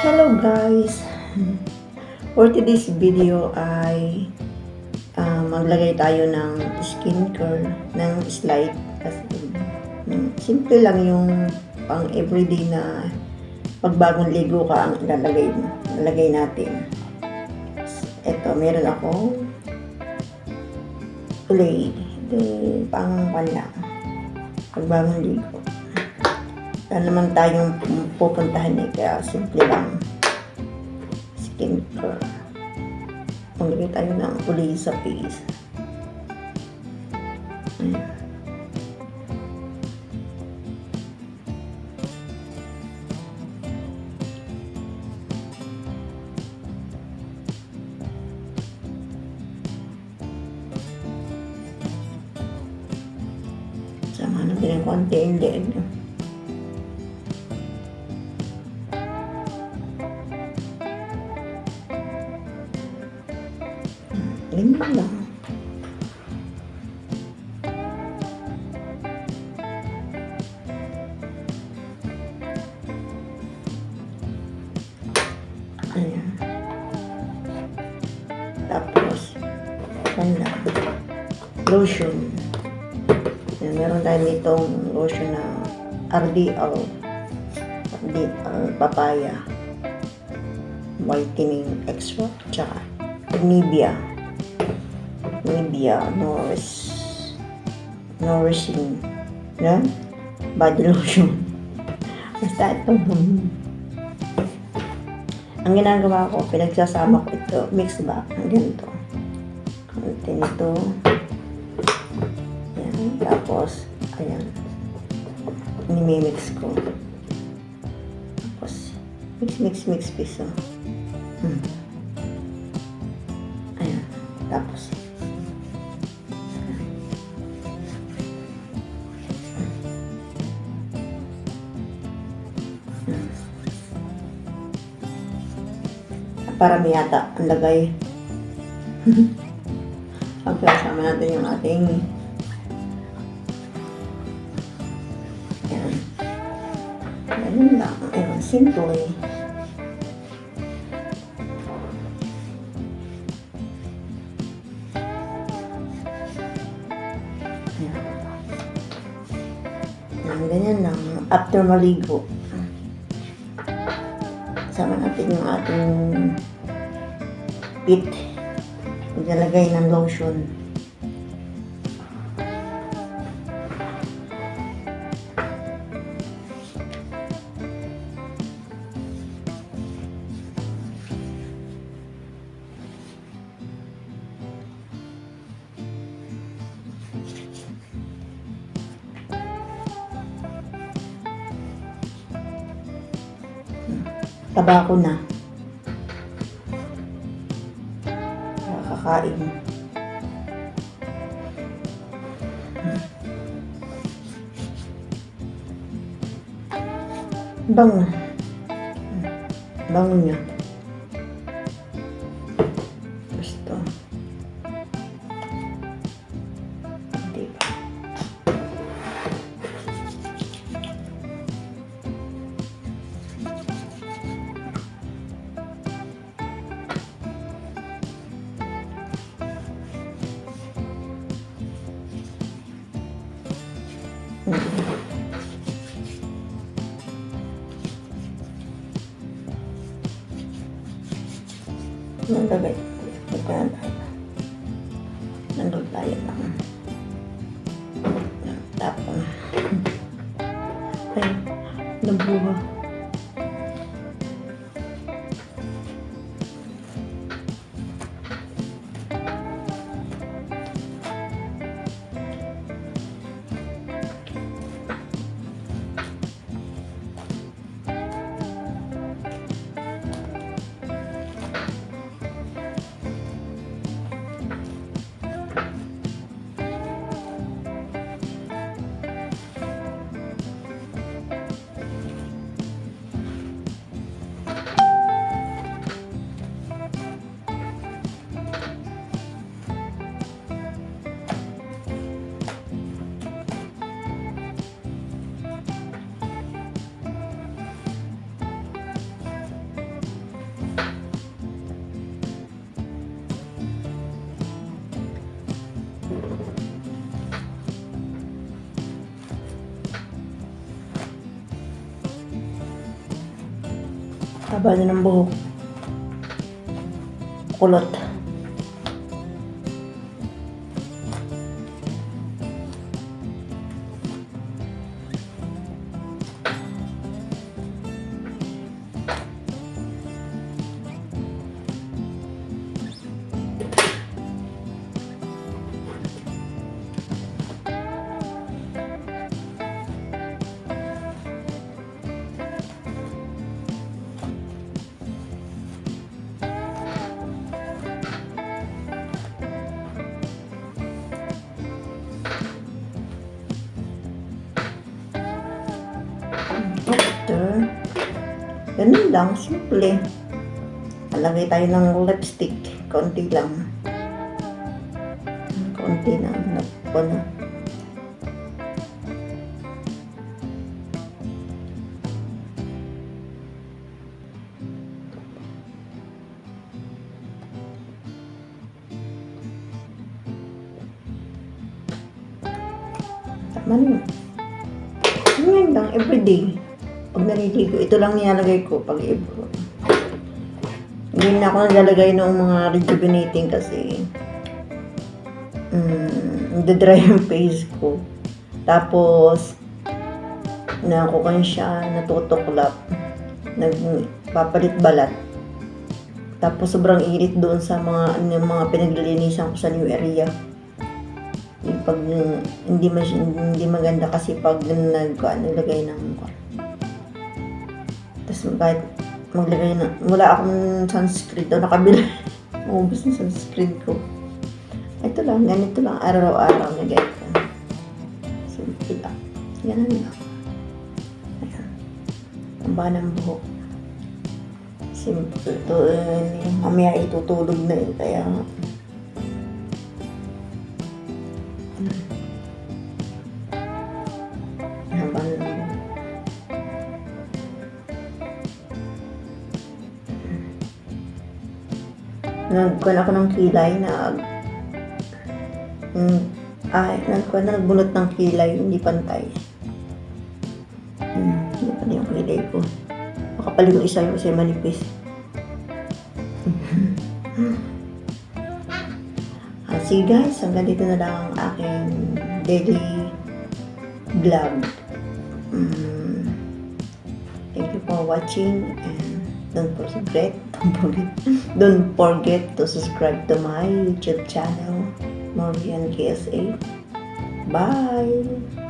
Hello guys! For today's video ay maglagay tayo ng skincare ng slide. Kasi simple lang yung pang everyday na pagbagong ligo ka ang ilalagay natin. Ito, meron akong kulay. Ito pang panla. Pagbagong ligo. Wala naman tayong pupuntahan kaya simple lang. Skincare. Maglagay tayo ng kulay sa face. Ayan. Sama natin ng konti yung leeg. Ganyan lang. Ayan. Tapos, wala. Lotion. Ayan, meron tayo nitong lotion na RDL papaya. Whitening extra. Tsaka Nivea nourishing body lotion. Basta ito. Ang ginagawa ko, pinagsasama ko ito, mix ba? Ang ganito. Konti nito. Ayan. Tapos, ayan. Nimimix ko. Tapos, mix piso. Ayan. Tapos, parami yata ang lagay. Pagkasama natin yung ating ayan. Ganun lang. Ayan, simple. Ayan. Ayan, ganyan lang. After maligo, sama natin yung ating feet. Maglalagay ng lotion. Tabako na. Kakain. Bango. Bango niya. Gusto. Diba? Nandagay. Ito na tayo. Nandun tayo lang. Tapos. Ay, nabuha. Haba na ng buhok. Kulot. After, ganun lang, simple. Alagay tayo ng lipstick, konti lang. Konti na, napo na. Tama na yun. Ngayon lang, everyday. Pag naliligo, ito lang nilalagay ko pag ibro. Hindi na ako nalalagay ng mga rejuvenating kasi nagdadry yung face ko. Tapos, nakukan siya, natutuklap, nagpapalit balat. Tapos, sobrang init doon sa mga pinaglilinisan ko sa new area. Pag hindi maganda kasi pag naglagay ng mukha. Tapos kahit maglagay na, wala akong sunscreen daw nakabila. Maubos na sunscreen ko. Ito lang, ganito lang, araw-araw na ganito. Simple lang. Ganun lang. Ayan. Ang ba ng buhok. Simple. Ito, mamaya itutulog na yun. Kaya, haba ng buhok. Nagkuhan ako ng kilay nagbunot ng kilay, hindi pantay. Hindi pa yung kilay ko. Makapal yung isa manipis. Sige guys, hanggang dito na lang ang aking daily vlog. Thank you for watching and don't forget to subscribe to my YouTube channel, Morgan KSA. Bye!